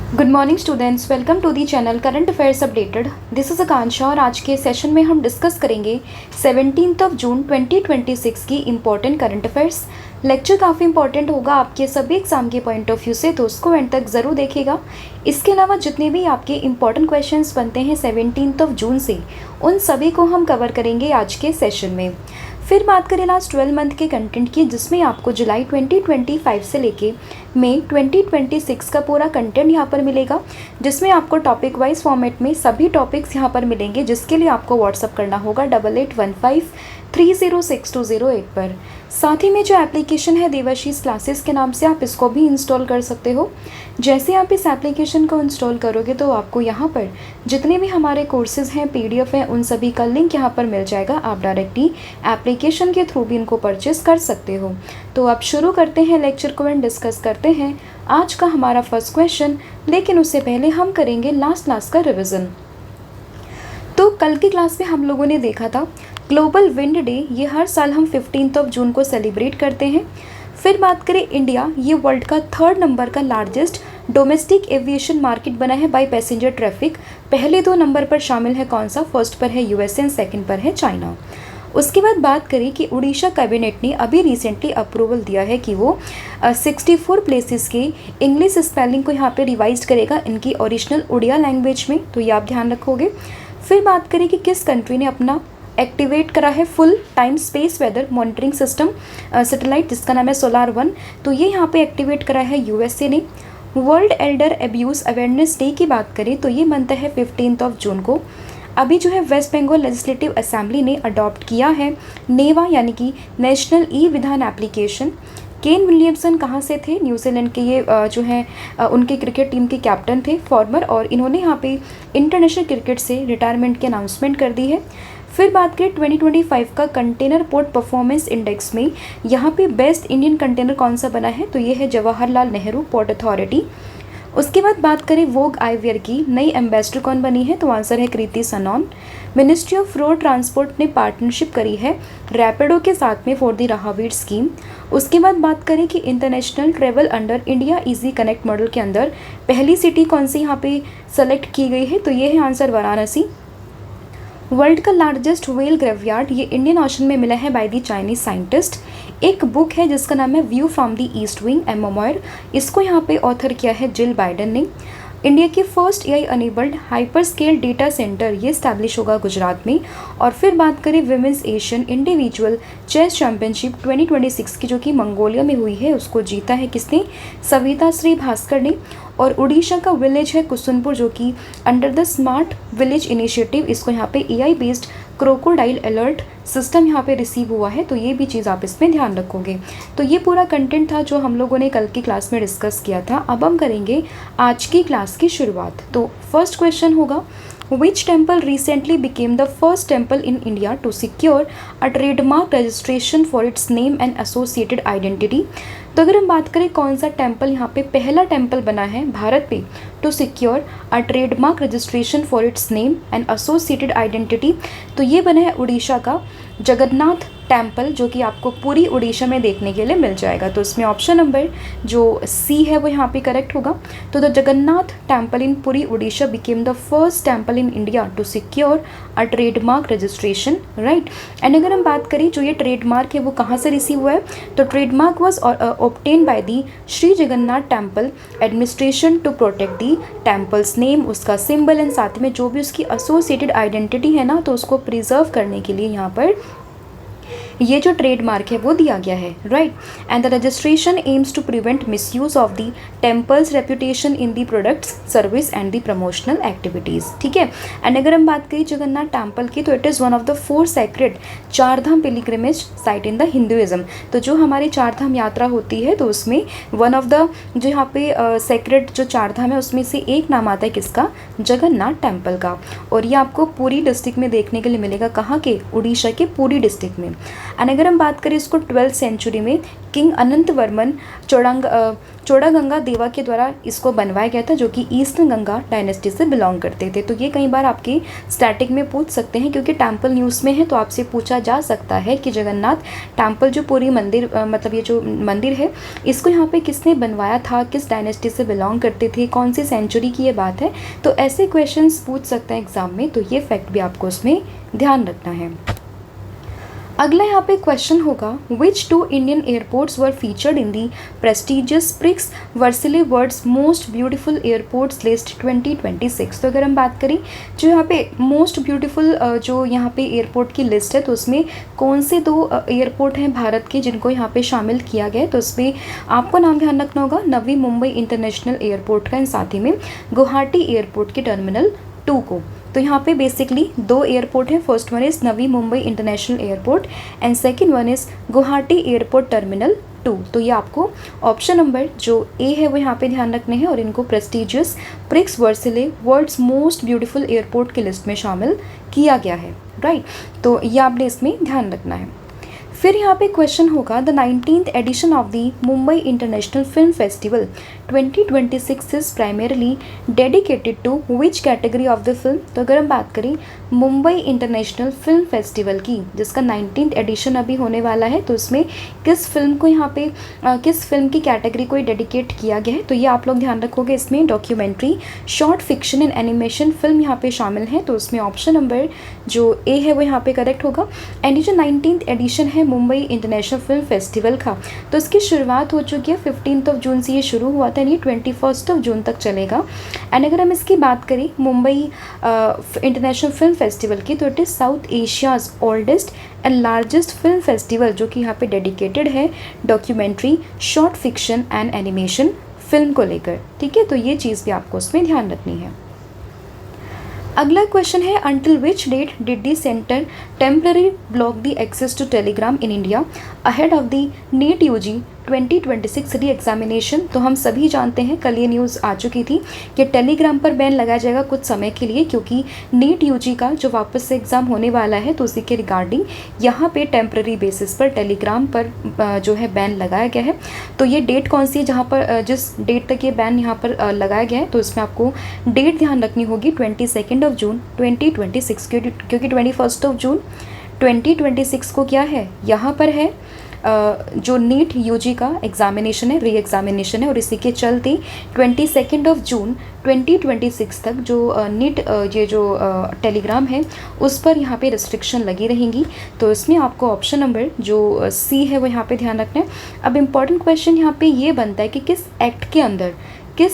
Good morning students, welcome to the channel current affairs updated. This is Akanksha और आज के session में हम डिस्कस करेंगे 17 जून 2026 की इम्पॉर्टेंट करंट अफेयर्स। लेक्चर काफ़ी इंपॉर्टेंट होगा आपके सभी एग्जाम के पॉइंट ऑफ व्यू से, तो उसको एंड तक ज़रूर देखिएगा। इसके अलावा जितने भी आपके इंपॉर्टेंट क्वेश्चंस बनते हैं 17 जून से, उन सभी को हम कवर करेंगे आज के सेशन में। फिर बात करें लास्ट 12 मंथ के कंटेंट की, जिसमें आपको जुलाई 2025 से लेके मई 2026 का पूरा कंटेंट यहाँ पर मिलेगा, जिसमें आपको टॉपिक वाइज फॉर्मेट में सभी टॉपिक्स यहाँ पर मिलेंगे, जिसके लिए आपको व्हाट्सअप करना होगा 8815306208 पर। साथ ही में जो एप्लीकेशन है देवाशीष क्लासेस के नाम से, आप इसको भी इंस्टॉल कर सकते हो। जैसे आप इस एप्लीकेशन को इंस्टॉल करोगे तो आपको यहाँ पर जितने भी हमारे कोर्सेज़ हैं, PDF हैं, उन सभी का लिंक यहाँ पर मिल जाएगा। आप डायरेक्टली एप्लीकेशन के थ्रू भी इनको परचेस कर सकते हो। तो अब शुरू करते हैं लेक्चर को एंड डिस्कस करते हैं आज का हमारा फर्स्ट क्वेश्चन। लेकिन उससे पहले हम करेंगे लास्ट क्लास का रिविज़न। तो कल की क्लास में हम लोगों ने देखा था ग्लोबल विंड डे, ये हर साल हम 15 जून को सेलिब्रेट करते हैं। फिर बात करें इंडिया, ये वर्ल्ड का 3rd नंबर का लार्जेस्ट डोमेस्टिक एविएशन मार्केट बना है बाय पैसेंजर ट्रैफिक। पहले 2 नंबर पर शामिल है कौन सा? फर्स्ट पर है USA एंड सेकंड पर है चाइना। उसके बाद बात करें कि उड़ीसा कैबिनेट ने अभी रिसेंटली अप्रूवल दिया है कि वो 64 प्लेसेस के इंग्लिश स्पेलिंग को यहाँ पे रिवाइज करेगा इनकी ओरिजिनल उड़िया लैंग्वेज में, तो ये आप ध्यान रखोगे। फिर बात करें कि किस कंट्री ने अपना एक्टिवेट करा है full time space weather monitoring system satellite, जिसका नाम है SOLAR-1, तो ये यहाँ पे एक्टिवेट करा है USA ने। World Elder abuse awareness day की बात करें तो ये बनता है 15 जून को। अभी जो है वेस्ट बंगाल लेजिस्लेटिव असेंबली ने अडॉप्ट किया है नेवा यानी कि नेशनल ई विधान एप्लीकेशन। केन विलियमसन कहाँ से थे? न्यूजीलैंड के ये जो है उनके क्रिकेट टीम के कैप्टन थे फॉर्मर, और इन्होंने यहाँ पे इंटरनेशनल क्रिकेट से रिटायरमेंट की अनाउंसमेंट कर दी है। फिर बात करें 2025 का कंटेनर पोर्ट परफॉर्मेंस इंडेक्स में यहाँ पे बेस्ट इंडियन कंटेनर कौन सा बना है? तो ये है जवाहरलाल नेहरू पोर्ट अथॉरिटी। उसके बाद बात करें वोग आईवेयर की नई एम्बेसडर कौन बनी है? तो आंसर है कृति Sanon. Ministry of road transport ने पार्टनरशिप करी है रैपिडो के साथ में फॉर द राहवीर स्कीम। उसके बाद बात करें कि international travel under India easy connect model के अंदर पहली सिटी कौन सी यहाँ पे सेलेक्ट की गई है? तो ये है आंसर वाराणसी। वर्ल्ड का लार्जेस्ट व्हेल ग्रेवयार्ड ये इंडियन ओशन में मिला है बाय द चाइनीज साइंटिस्ट। एक बुक है जिसका नाम है view from the east wing a memoir, इसको यहाँ पे ऑथर किया है जिल बाइडन ने। इंडिया की first AI enabled hyper scale data center ये स्टैब्लिश होगा गुजरात में। और फिर बात करें women's Asian individual chess championship 2026 की, जो कि मंगोलिया में हुई है, उसको जीता है किसने? सविता श्री भास्कर ने। और उड़ीसा का विलेज है कुसुनपुर, जो कि under the smart village initiative, इसको यहाँ पे AI based crocodile alert system यहाँ पे रिसीव हुआ है, तो ये भी चीज़ आप इसमें ध्यान रखोगे। तो ये पूरा कंटेंट था जो हम लोगों ने कल की क्लास में डिस्कस किया था। अब हम करेंगे आज की क्लास की शुरुआत। तो फर्स्ट क्वेश्चन होगा, Which temple recently became the first temple in India to secure a trademark registration for its name and associated identity? तो अगर हम बात करें कौन सा टेम्पल यहाँ पे पहला टेम्पल बना है भारत पे to secure a trademark registration for its name and associated identity, तो ये बना है उड़ीसा का जगन्नाथ टेम्पल, जो कि आपको पूरी उड़ीसा में देखने के लिए मिल जाएगा। तो इसमें ऑप्शन नंबर जो C है वो यहाँ पे करेक्ट होगा। तो the Jagannath temple in Puri Orissa became the first temple in India to secure a trademark registration, right. And अगर हम बात करें जो ये ट्रेडमार्क है वो कहाँ से रिसीव हुआ है, तो trademark was obtained by the Shri Jagannath temple administration to protect the temple's name, उसका सिंबल एंड साथ में जो भी उसकी एसोसिएटेड आइडेंटिटी है ना, तो उसको प्रिजर्व करने के लिए यहाँ पर ये जो ट्रेडमार्क है वो दिया गया है, right. And the registration aims to prevent misuse of the temple's reputation in the products service and the promotional activities, ठीक है। एंड अगर हम बात करें जगन्नाथ टेम्पल की, तो it is one of the 4 sacred Chardham pilgrimage site in the Hinduism. तो जो हमारी चारधाम यात्रा होती है, तो उसमें वन ऑफ द जो यहाँ पे सैक्रेड जो चारधाम है उसमें से एक नाम आता है किसका? जगन्नाथ टेम्पल का। और ये आपको पूरी डिस्ट्रिक्ट में देखने के लिए मिलेगा, कहाँ के? उड़ीसा के पूरी डिस्ट्रिक्ट में। एंड अगर हम बात करें इसको 12th सेंचुरी में किंग अनंत वर्मन चोड़ागंगा देवा के द्वारा इसको बनवाया गया था, जो कि ईस्टर्न गंगा डायनेस्टी से बिलोंग करते थे। तो ये कई बार आपके स्टैटिक में पूछ सकते हैं, क्योंकि टेम्पल न्यूज़ में है तो आपसे पूछा जा सकता है कि जगन्नाथ टेम्पल जो पूरी मंदिर मतलब ये जो मंदिर है इसको यहाँ पे किसने बनवाया था, किस डायनेस्टी से बिलोंग करते थे, कौन सी सेंचुरी की ये बात है। तो ऐसे क्वेश्चंस पूछ सकते हैं एग्जाम में, तो ये फैक्ट भी आपको उसमें ध्यान रखना है। अगला यहाँ पे क्वेश्चन होगा, which 2 Indian airports were featured in the prestigious Prix Versailles world's most beautiful airports list 2026। तो अगर हम बात करें जो यहाँ पे मोस्ट ब्यूटीफुल जो यहाँ पे एयरपोर्ट की लिस्ट है, तो उसमें कौन से 2 एयरपोर्ट हैं भारत के जिनको यहाँ पे शामिल किया गया है। तो उसमें आपको नाम ध्यान रखना होगा नवी मुंबई इंटरनेशनल एयरपोर्ट का, एंड साथ ही में गुवाहाटी एयरपोर्ट के टर्मिनल 2 को। तो यहाँ पे बेसिकली 2 एयरपोर्ट हैं, first one is Navi Mumbai international airport and second one is Guwahati airport terminal 2। तो ये आपको ऑप्शन नंबर जो ए है वो यहाँ पे ध्यान रखने हैं, और इनको prestigious Prix Versailles world's most beautiful airport की लिस्ट में शामिल किया गया है, राइट। तो ये आपने इसमें ध्यान रखना है। फिर यहाँ पे क्वेश्चन होगा, the 19th edition of the Mumbai international film festival 2026 is primarily dedicated to which category of the film. तो अगर हम बात करें मुंबई इंटरनेशनल फिल्म फेस्टिवल की, जिसका 19th एडिशन अभी होने वाला है, तो उसमें किस फिल्म को यहाँ पे किस फिल्म की कैटेगरी को डेडिकेट किया गया है। तो ये आप लोग ध्यान रखोगे, इसमें documentary, short fiction and animation film यहाँ पे शामिल है। तो उसमें ऑप्शन नंबर जो ए है वो यहाँ पे करेक्ट होगा। एंड ये जो 19th एडिशन है मुंबई इंटरनेशनल फिल्म फेस्टिवल का, तो इसकी शुरुआत हो चुकी है 15 जून से ये शुरू हुआ था, यानी 21 जून तक चलेगा। एंड अगर हम इसकी बात करें मुंबई इंटरनेशनल फिल्म फेस्टिवल की, तो it is south Asia's oldest and largest film festival, जो कि यहाँ पे डेडिकेटेड है documentary, short fiction and animation film को लेकर, ठीक है। तो ये चीज़ भी आपको उसमें ध्यान रखनी है। अगला क्वेश्चन है, until which date did the centre temporary block the access to Telegram in India ahead of the NEET UG 2026 re examination. तो हम सभी जानते हैं, कल ये न्यूज़ आ चुकी थी कि टेलीग्राम पर बैन लगाया जाएगा कुछ समय के लिए, क्योंकि नीट यूजी का जो वापस से एग्ज़ाम होने वाला है, तो उसी के रिगार्डिंग यहाँ पे टेम्प्रेरी बेसिस पर टेलीग्राम पर जो है बैन लगाया गया है। तो ये डेट कौन सी है जहाँ पर जिस डेट तक ये बैन यहाँ पर लगाया गया है, तो इसमें आपको डेट ध्यान रखनी होगी 22 जून 2026, क्योंकि 21 जून 2026 को क्या है, यहाँ पर है जो नीट यूजी का एग्ज़ामिनेशन है, री एग्ज़ामिनेशन है, और इसी के चलते 22 जून 2026 तक जो नीट ये जो टेलीग्राम है उस पर यहाँ पे रिस्ट्रिक्शन लगी रहेंगी। तो इसमें आपको ऑप्शन नंबर जो सी है वो यहाँ पे ध्यान रखना है। अब इम्पॉर्टेंट क्वेश्चन यहाँ पे ये बनता है कि किस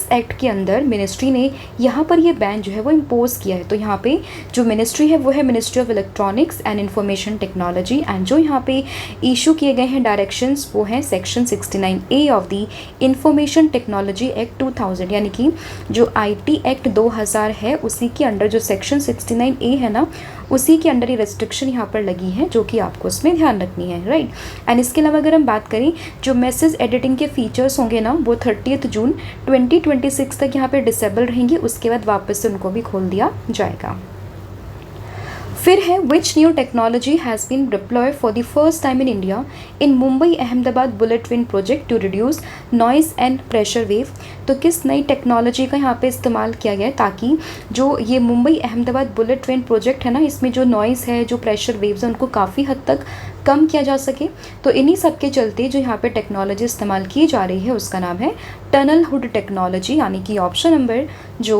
एक्ट के अंदर मिनिस्ट्री ने यहाँ पर ये बैन जो है वो इम्पोज़ किया है। तो यहाँ पे जो मिनिस्ट्री है वो है ministry of electronics and information technology, and जो यहाँ पे इशू किए गए हैं डायरेक्शंस वो हैं section 69A of the information technology act 2000, यानी कि जो IT एक्ट 2000 है उसी के अंडर जो सेक्शन 69A है ना, उसी के अंडर ये रेस्ट्रिक्शन यहाँ पर लगी है, जो कि आपको उसमें ध्यान रखनी है, राइट। एंड इसके अलावा अगर हम बात करें जो मैसेज एडिटिंग के फीचर्स होंगे ना, वो 30 जून 2026 तक यहाँ पे डिसेबल रहेंगी, उसके बाद वापस से उनको भी खोल दिया जाएगा। फिर है, which new technology has been deployed for the first time in India in Mumbai Ahmedabad bullet train project to reduce noise and pressure wave. तो किस नई टेक्नोलॉजी का यहाँ पे इस्तेमाल किया गया है ताकि जो ये Mumbai Ahmedabad bullet train project है ना, इसमें जो नॉइज़ है, जो प्रेशर वेव्स हैं, उनको काफ़ी हद तक कम किया जा सके। तो इन्हीं सब के चलते जो यहाँ पे टेक्नोलॉजी इस्तेमाल की जा रही है उसका नाम है टनल हुड टेक्नोलॉजी, यानी कि ऑप्शन नंबर जो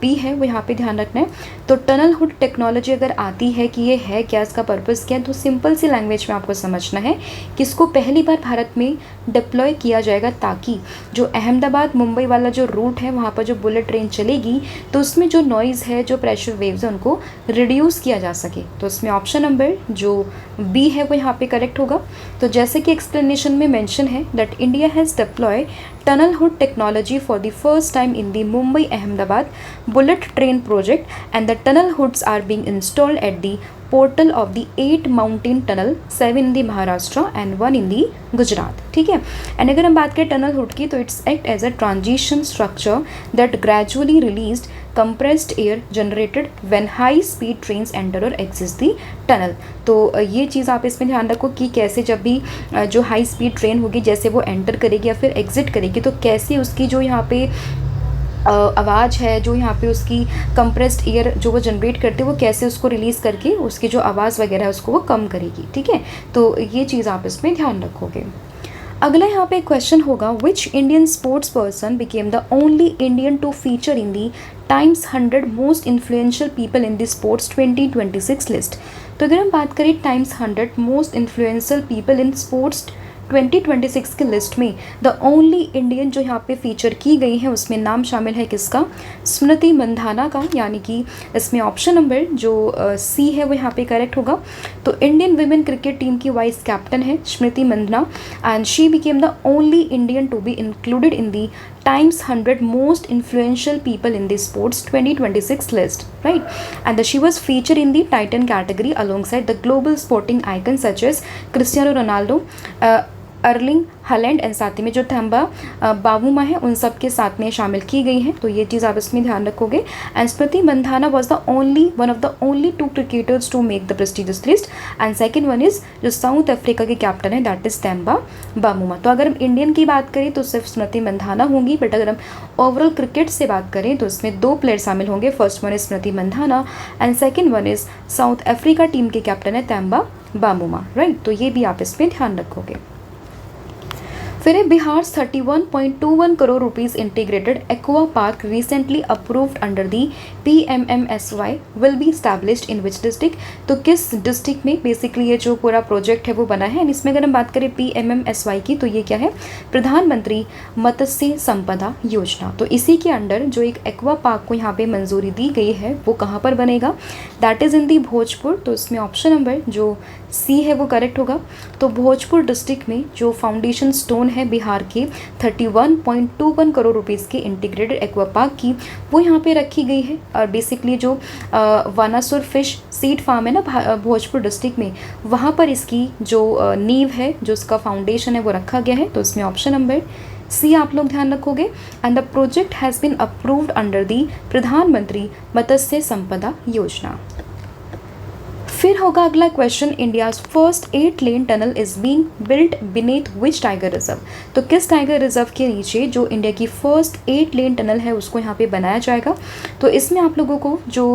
बी है वो यहाँ पे ध्यान रखना है। तो टनल हुड टेक्नोलॉजी अगर आती है कि ये है क्या, इसका पर्पज़ क्या है, तो सिंपल सी लैंग्वेज में आपको समझना है कि इसको पहली बार भारत में डिप्लॉय किया जाएगा ताकि जो अहमदाबाद मुंबई वाला जो रूट है वहाँ पर जो बुलेट ट्रेन चलेगी तो उसमें जो नॉइज़ है, जो प्रेशर वेव्स है, उनको रिड्यूस किया जा सके। तो इसमें ऑप्शन नंबर जो बी है वो यहाँ पे करेक्ट होगा। तो जैसे कि एक्सप्लेनेशन में मेंशन है that India has deploy tunnel hood technology for the first time in the Mumbai Ahmedabad bullet train project and the tunnel hoods are being installed at the portal of the 8 mountain tunnel, 7 in the Maharashtra and 1 in the Gujarat. ठीक है। And अगर हम बात करें tunnel hood की, तो it's act as a transition structure that gradually released compressed air generated when high speed trains enter or exit the tunnel। तो ये चीज़ आप इसमें ध्यान रखो कि कैसे जब भी जो हाई स्पीड ट्रेन होगी जैसे वो एंटर करेगी या फिर एग्जिट करेगी, तो कैसे उसकी जो यहाँ पे आवाज़ है, जो यहाँ पे उसकी कंप्रेस्ड एयर जो वो जनरेट करती है, वो कैसे उसको रिलीज़ करके उसकी जो आवाज़ वगैरह है उसको वो कम करेगी। ठीक है, तो ये चीज़ आप इसमें ध्यान रखोगे। अगला यहाँ पे क्वेश्चन होगा, which Indian sports person became the only Indian to feature in the Times 100 most influential people in the sports 2026 list. तो अगर हम बात करें Times 100 most influential people in sports 2026 की लिस्ट में द ओनली इंडियन जो यहाँ पे फीचर की गई है उसमें नाम शामिल है किसका? स्मृति मंधाना का, यानी कि इसमें ऑप्शन नंबर जो सी है वो यहाँ पे करेक्ट होगा। तो इंडियन विमेन क्रिकेट टीम की वाइस कैप्टन है Smriti Mandhana and she became the only Indian to be included in the Times 100 most influential people in the sports 2026 list, right? And she was featured in the Titan category alongside the global sporting icons such as Cristiano Ronaldo, Erling Haaland and साथ ही में जो थम्बा Bavuma है उन सब के साथ में शामिल की गई हैं। तो ये चीज़ आप इसमें ध्यान रखोगे। And Smriti Mandhana was the only one of the only 2 cricketers to make the prestigious list and second one is जो साउथ अफ्रीका के कैप्टन है दैट इज़ थम्बा बावुमा। तो अगर हम इंडियन की बात करें तो सिर्फ स्मृति मंधाना होंगी, बट अगर हम ओवरऑल क्रिकेट से बात करें तो इसमें 2 प्लेयर शामिल होंगे। First one is Smriti Mandhana and second one is south Africa team के कैप्टन है थम्बा बावुमा, राइट। तो ये भी आप इसमें ध्यान रखोगे। फिर है Bihar 31.21 crore rupees integrated aqua park recently approved under the PMMSY will be established in which district. तो किस डिस्ट्रिक्ट में बेसिकली ये जो पूरा प्रोजेक्ट है वो बना है। एंड इसमें अगर हम बात करें PMMSY की, तो ये क्या है? प्रधानमंत्री मत्स्य संपदा योजना। तो इसी के अंडर जो एक एक्वा पार्क को यहाँ पे मंजूरी दी गई है वो कहाँ पर बनेगा? दैट इज़ इन दी भोजपुर। तो इसमें ऑप्शन नंबर जो सी है वो करेक्ट होगा। तो भोजपुर डिस्ट्रिक्ट में जो फाउंडेशन स्टोन है बिहार के 31.21 करोड़ रुपीज़ के इंटीग्रेटेड एक्वा पार्क की, वो यहाँ पे रखी गई है। और बेसिकली जो वानासुर फिश सीड फार्म है ना भोजपुर डिस्ट्रिक्ट में, वहाँ पर इसकी जो नींव है, जो उसका फाउंडेशन है वो रखा गया है। तो इसमें ऑप्शन नंबर सी आप लोग ध्यान रखोगे। And the project has been approved under the Pradhan Mantri Matsya Sampada Yojana. फिर होगा अगला question, India's first 8 lane tunnel is being built beneath which tiger reserve. तो किस टाइगर रिजर्व के नीचे जो इंडिया की फर्स्ट 8 लेन टनल है उसको यहाँ पे बनाया जाएगा। तो इसमें आप लोगों को जो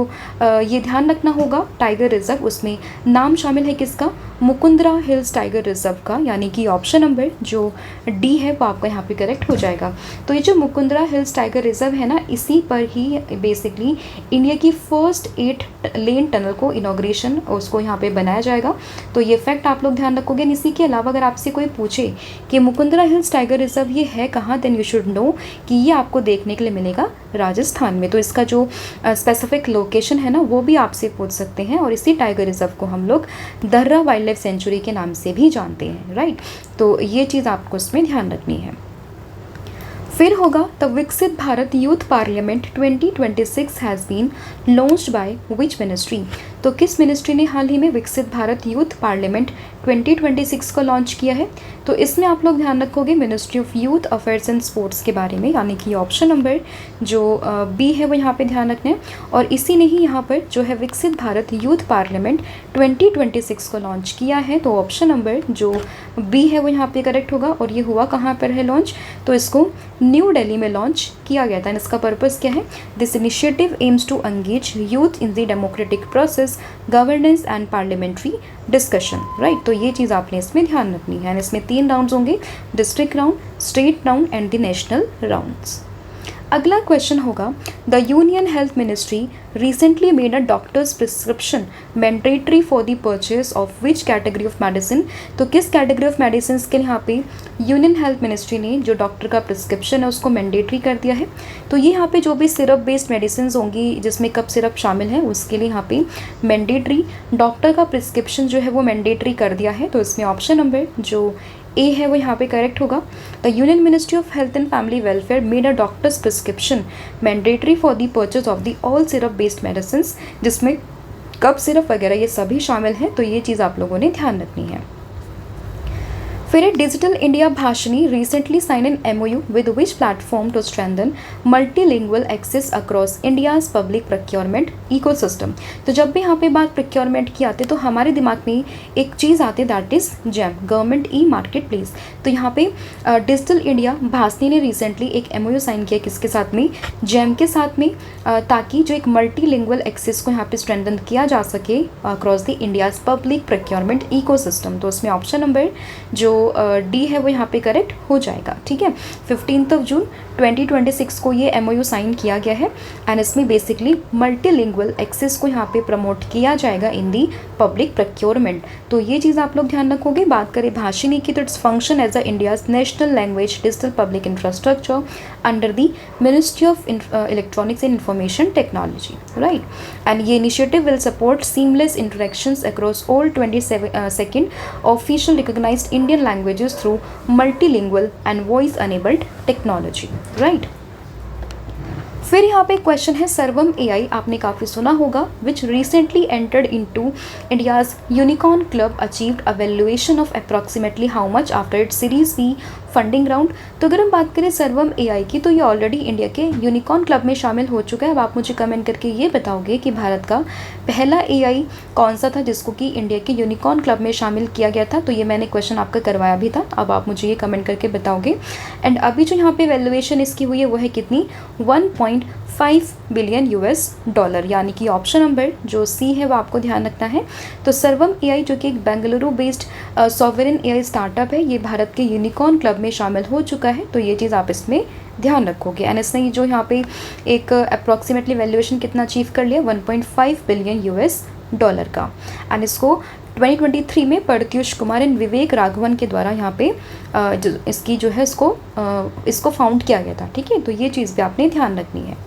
ये ध्यान रखना होगा टाइगर रिजर्व, उसमें नाम शामिल है किसका? मुकुंदरा हिल्स टाइगर रिजर्व का, यानी कि ऑप्शन नंबर जो डी है वो आपका यहाँ पे करेक्ट हो जाएगा। तो ये जो मुकुंदरा हिल्स टाइगर रिजर्व है ना, इसी पर ही बेसिकली इंडिया की फर्स्ट 8 लेन टनल को इनॉग्रेशन उसको यहाँ पे बनाया जाएगा। तो ये फैक्ट आप लोग ध्यान रखोगे। इसी के अलावा अगर आपसे कोई पूछे कि मुकुंदरा हिल्स टाइगर रिजर्व ये है कहाँ, देन यू शुड नो कि ये आपको देखने के लिए मिलेगा राजस्थान में। तो इसका जो स्पेसिफिक लोकेशन है ना वो भी आपसे पूछ सकते हैं। और इसी टाइगर रिजर्व को हम लोग दर्रा वाइल्ड लाइफ सेंचुरी के नाम से भी जानते हैं, राइट। तो ये चीज़ आपको इसमें ध्यान रखनी है। फिर होगा the Viksit Bharat youth parliament 2026 has been launched by which ministry. तो किस मिनिस्ट्री ने हाल ही में विकसित भारत यूथ पार्लियामेंट 2026 को लॉन्च किया है? तो इसमें आप लोग ध्यान रखोगे ministry of youth affairs and sports के बारे में, यानी कि ऑप्शन नंबर जो बी है वो यहाँ पे ध्यान रखना है। और इसी ने ही यहाँ पर जो है विकसित भारत यूथ पार्लियामेंट 2026 को लॉन्च किया है। तो ऑप्शन नंबर जो बी है वो यहाँ पे करेक्ट होगा। और ये हुआ कहाँ पर है लॉन्च? तो इसको न्यू दिल्ली में लॉन्च किया गया था। इसका पर्पस क्या है? This initiative aims to engage youth in the democratic process, governance and parliamentary discussion, right. तो ये चीज़ आपने इसमें ध्यान रखनी है। इसमें 3 राउंड्स होंगे, district round, state round and the national rounds. अगला क्वेश्चन होगा, the union health ministry recently made a doctor's prescription mandatory for the purchase of which category of medicine. तो किस कैटेगरी ऑफ मेडिसिन के लिए यहाँ पे union health ministry ने जो डॉक्टर का प्रिस्क्रिप्शन है उसको मैंडेटरी कर दिया है। तो ये यहाँ पे जो भी सिरप बेस्ड मेडिसिन होंगी जिसमें कफ सिरप शामिल है उसके लिए यहाँ पे मैंडेटरी डॉक्टर का प्रिस्क्रिप्शन जो है वो मैंडेटरी कर दिया है। तो इसमें ऑप्शन नंबर जो ए है वो यहाँ पे करेक्ट होगा। The union ministry of health and family welfare made a doctor's prescription mandatory for the purchase of the all syrup based medicine, जिसमें कप सिरप वगैरह ये सभी शामिल हैं, तो ये चीज़ आप लोगों ने ध्यान रखनी है। फिर है digital India Bhashini recently sign an MOU with which platform to strengthen multilingual access across India's public procurement ecosystem. तो जब भी यहाँ पे बात प्रोक्योरमेंट की आती है तो हमारे दिमाग में एक चीज़ आती है, that is jam, government e market place. तो यहाँ पे डिजिटल इंडिया भाषिनी ने रिसेंटली एक MOU साइन किया किसके साथ में, जैम के साथ में, ताकि जो एक मल्टीलिंगुअल एक्सेस को यहाँ पे स्ट्रेंथन किया जा सके across the India's public procurement ecosystem. तो उसमें ऑप्शन नंबर जो डी है वो यहाँ पे करेक्ट हो जाएगा। ठीक है, 15 जून 2026 को ये MOU साइन किया गया है एंड इसमें बेसिकली मल्टीलिंगुअल एक्सेस को यहाँ पे प्रमोट किया जाएगा इन दी पब्लिक प्रोक्योरमेंट। तो ये चीज़ आप लोग ध्यान रखोगे। बात करें भाषिनी की, तो it's function as a India's national language digital public infrastructure under the ministry of electronics and information technology, right. And ये initiative will support seamless interactions across all 22 official recognized Indian languages through multilingual and voice enabled technology, right। फिर यहाँ पे question है सर्वम AI, आपने काफ़ी सुना होगा, which recently entered into India's unicorn club achieved a valuation of approximately how much after it series B funding round. तो अगर हम बात करें सर्वम AI की, तो ये ऑलरेडी इंडिया के यूनिकॉर्न क्लब में शामिल हो चुका है। अब आप मुझे कमेंट करके ये बताओगे कि भारत का पहला AI कौन सा था जिसको कि इंडिया के यूनिकॉर्न क्लब में शामिल किया गया था। तो ये मैंने क्वेश्चन आपका करवाया भी था, अब आप मुझे ये कमेंट करके बताओगे। एंड अभी जो यहाँ पे वैल्यूएशन इसकी हुई है वो है कितनी, 1.5 बिलियन $, यानी कि ऑप्शन नंबर जो C है वो आपको ध्यान रखना है। तो सर्वम AI जो कि एक Bengaluru based sovereign AI startup है, ये भारत के यूनिकॉर्न क्लब में शामिल हो चुका है। तो ये चीज़ आप इसमें ध्यान रखोगे। एंड इसने जो यहाँ पे एक अप्रॉक्सीमेटली वैल्यूएशन कितना अचीव कर लिया, 1.5 बिलियन $, का। एंड इसको 2023 में प्रत्युष कुमार एंड विवेक राघवन के द्वारा यहाँ पे इसकी जो है इसको फाउंड किया गया था। ठीक है, तो ये चीज़ भी आपने ध्यान रखनी है।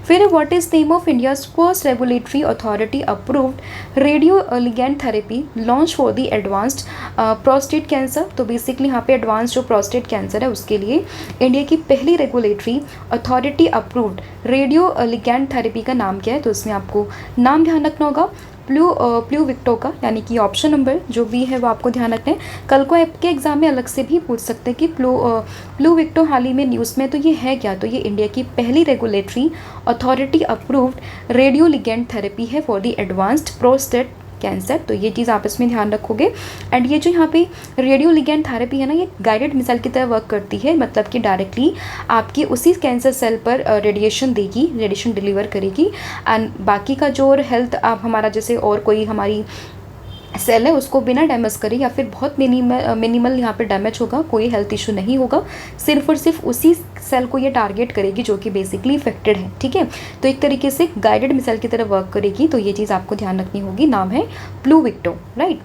फिर what is name of India's first regulatory authority approved radio ligand therapy launch for the advanced prostate cancer. तो बेसिकली यहाँ पे एडवांस जो प्रोस्टेट कैंसर है उसके लिए इंडिया की पहली regulatory authority approved radio ligand therapy का नाम क्या है। तो इसमें आपको नाम ध्यान रखना होगा प्लूविक्टो का, यानी कि ऑप्शन नंबर जो B है वो आपको ध्यान रखना है। कल को आपके एग्जाम में अलग से भी पूछ सकते हैं कि प्लूविक्टो हाल ही में न्यूज़ में, तो ये है क्या। तो ये इंडिया की पहली regulatory authority approved radio ligand therapy है for the advanced prostate cancer. तो ये चीज़ आप इसमें ध्यान रखोगे। एंड ये जो यहाँ पे रेडियो लिगैंड थेरेपी है ना, ये गाइडेड मिसाइल की तरह वर्क करती है, मतलब कि डायरेक्टली आपकी उसी कैंसर सेल पर रेडिएशन देगी, रेडिएशन डिलीवर करेगी। एंड बाकी का जो हेल्थ आप हमारा जैसे और कोई हमारी सेल है उसको बिना डैमेज करे या फिर बहुत मिनिमल यहाँ पे डैमेज होगा, कोई हेल्थ इशू नहीं होगा, सिर्फ और सिर्फ उसी सेल को ये टारगेट करेगी जो कि बेसिकली इफेक्टेड है। ठीक है, तो एक तरीके से गाइडेड मिसाइल की तरह वर्क करेगी। तो ये चीज़ आपको ध्यान रखनी होगी, नाम है प्लूविक्टो, राइट।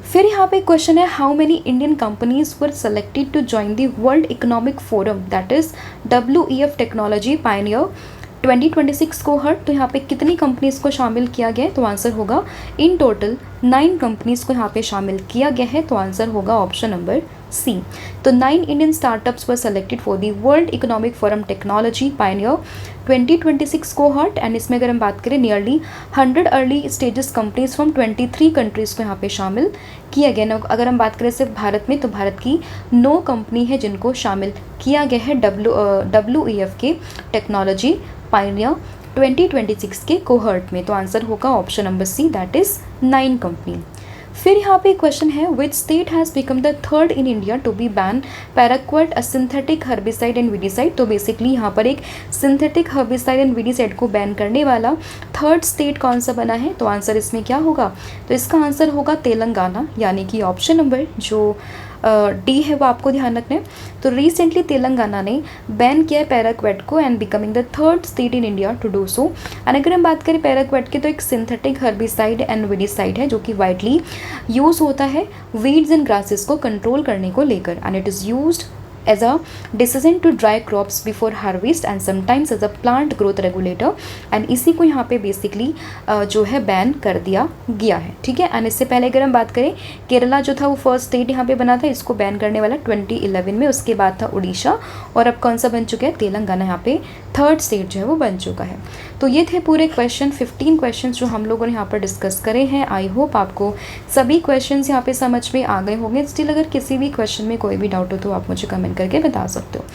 फिर यहाँ पे क्वेश्चन है how many Indian companies were selected to join the world economic forum that is WEF technology pioneer 2026 cohort. तो यहाँ पे कितनी कंपनीज को शामिल किया गया है। तो आंसर होगा इन टोटल 9 कंपनीज को यहाँ पे शामिल किया गया है। तो आंसर होगा ऑप्शन नंबर C। तो 9 Indian startups were selected for the world economic forum technology pioneer 2026 cohort. And इसमें अगर हम बात करें nearly 100 early stages companies from 23 countries को यहाँ पे शामिल किया गया ना। अगर हम बात करें सिर्फ भारत में, तो भारत की 9 कंपनी है जिनको शामिल किया गया है WEF के टेक्नोलॉजी पायनियर 2026 के कोहर्ट में। तो आंसर होगा option number C, that is 9 company. फिर यहाँ पे क्वेश्चन है which state has become the third in India to be ban paraquat a synthetic herbicide and weedicide. तो बेसिकली यहाँ पर एक सिंथेटिक हर्बिसाइड एंड वीडिसाइड को बैन करने वाला थर्ड स्टेट कौन सा बना है। तो आंसर इसमें क्या होगा, तो इसका आंसर होगा तेलंगाना, यानी कि ऑप्शन नंबर जो D है वो आपको ध्यान रखना है। तो रिसेंटली तेलंगाना ने बैन किया है पैराक्वेट को and becoming the third state in India to do so. And अगर हम बात करें पैराक्वेट की, तो एक सिंथेटिक हर्बिसाइड एंड वीडिसाइड है जो कि वाइडली यूज़ होता है वीड्स एंड ग्रासेस को कंट्रोल करने को लेकर। And it is used as a decision to dry crops before harvest and sometimes as a plant growth regulator। And इसी को यहाँ पे बेसिकली जो है बैन कर दिया गया है। ठीक है, एंड इससे पहले अगर हम बात करें केरला जो था वो फर्स्ट स्टेट यहाँ पे बना था इसको बैन करने वाला 2011 में, उसके बाद था उड़ीसा और अब कौन सा बन चुका है तेलंगाना यहाँ पे थर्ड स्टेट जो है वो बन चुका है। तो ये थे पूरे क्वेश्चन 15 क्वेश्चन जो हम लोगों ने यहाँ पर डिस्कस करे हैं। आई होप आपको सभी क्वेश्चंस यहाँ पे समझ में आ गए होंगे। स्टिल अगर किसी भी क्वेश्चन में कोई भी डाउट हो तो आप मुझे कमेंट करके बता सकते हो।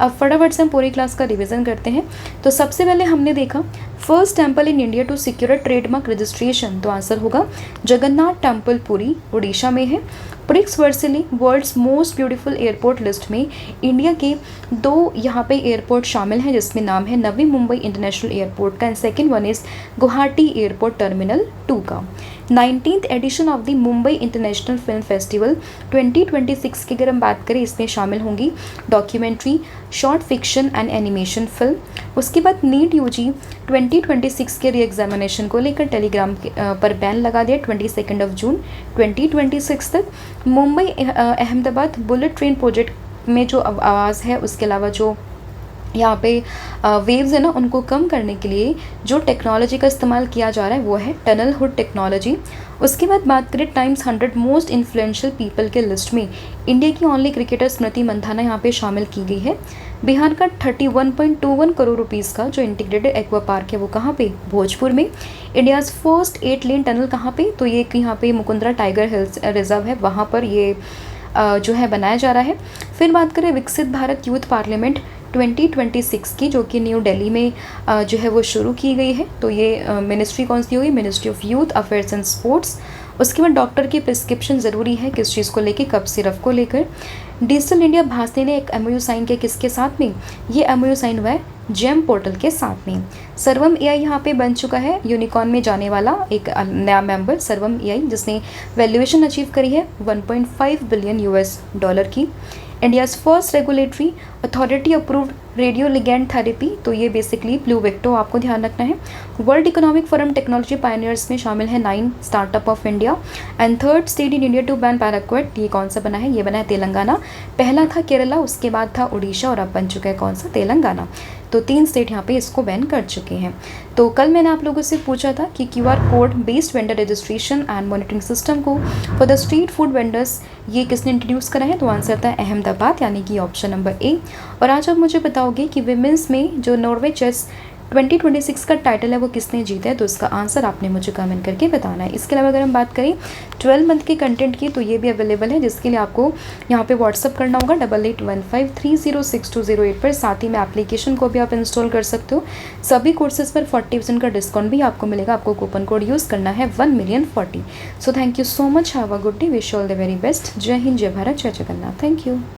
अब फटाफट से हम पूरी क्लास का रिविजन करते हैं। तो सबसे पहले हमने देखा first temple in India to secure trademark registration, तो आंसर होगा जगन्नाथ टेम्पल पुरी उड़ीसा में है। Prix Versailles world's most beautiful airport list में इंडिया के 2 यहाँ पे एयरपोर्ट शामिल हैं, जिसमें नाम है नवी मुंबई इंटरनेशनल एयरपोर्ट का and second one is Guwahati airport terminal 2 का। 19th edition of the Mumbai international film festival 2026 की अगर हम बात करें, इसमें शामिल होंगी documentary, short fiction and animation film. उसके बाद नीट यूजी 2026 के री एग्जामिनेशन को लेकर टेलीग्राम पर बैन लगा दिया 22 जून 2026 तक। Mumbai Ahmedabad bullet train project में जो आवाज़ है, उसके अलावा जो यहाँ पे वेव्स है ना, उनको कम करने के लिए जो टेक्नोलॉजी का इस्तेमाल किया जा रहा है वो है टनल हुड टेक्नोलॉजी। उसके बाद बात करें टाइम्स 100 मोस्ट इन्फ्लुएंशियल पीपल के लिस्ट में इंडिया की ओनली क्रिकेटर स्मृति मंधाना यहाँ पे शामिल की गई है। बिहार का 31.21 करोड़ रुपीज़ का जो इंटीग्रेटेड एक्वा पार्क है वो कहाँ पे, भोजपुर में। इंडियाज़ फर्स्ट 8 लेन टनल कहाँ पे, तो ये यहाँ पे मुकुंदरा टाइगर हिल्स रिजर्व है, वहाँ पर ये जो है बनाया जा रहा है। फिर बात करें विकसित भारत यूथ पार्लियामेंट 2026 की, जो कि न्यू दिल्ली में जो है वो शुरू की गई है। तो ये मिनिस्ट्री कौन सी होगी, ministry of youth affairs and sports. उसके बाद डॉक्टर की प्रिस्क्रिप्शन ज़रूरी है, किस चीज़ को लेकर, कफ सिरप को लेकर। डिजिटल इंडिया भाषा ने एक एमओयू साइन किया, किसके साथ में, ये एमओयू साइन हुआ है जेम पोर्टल के साथ में। सर्वम एआई यहाँ पे बन चुका है यूनिकॉर्न में जाने वाला एक नया मेंबर सर्वम एआई, जिसने वैल्यूएशन अचीव करी है 1.5 बिलियन यूएस डॉलर की। India's first regulatory authority approved radio ligand therapy, तो ये बेसिकली प्लूवेक्टो आपको ध्यान रखना है। World economic forum technology pioneers में शामिल है 9 startup of India. And third state in India to ban paraquat, ये कौन सा बना है, ये बना है तेलंगाना। पहला था केरला, उसके बाद था उड़ीसा और अब बन चुका है कौन सा, तेलंगाना। तो 3 स्टेट यहाँ पे इसको बैन कर चुके हैं। तो कल मैंने आप लोगों से पूछा था कि QR code based vendor registration and monitoring system को for the street food vendors ये किसने इंट्रोड्यूस करा है, तो आंसर था अहमदाबाद, यानी कि ऑप्शन नंबर ए। और आज आप मुझे बताओगे कि विमेंस में जो नॉर्वे चेस 2026 का टाइटल है वो किसने जीता है, तो इसका आंसर आपने मुझे कमेंट करके बताना है। इसके अलावा अगर हम बात करें 12 मंथ के कंटेंट की, तो ये भी अवेलेबल है, जिसके लिए आपको यहाँ पे व्हाट्सअप करना होगा 8815306208 पर। साथ ही में एप्लीकेशन को भी आप इंस्टॉल कर सकते हो। सभी कोर्सेज पर 40% का डिस्काउंट भी आपको मिलेगा। आपको कूपन कोड यूज़ करना है 1,000,040। So thank you so much, have a good day, wish all the very best. जय हिंद, जय भारत, जय जगन्नाथ। Thank you.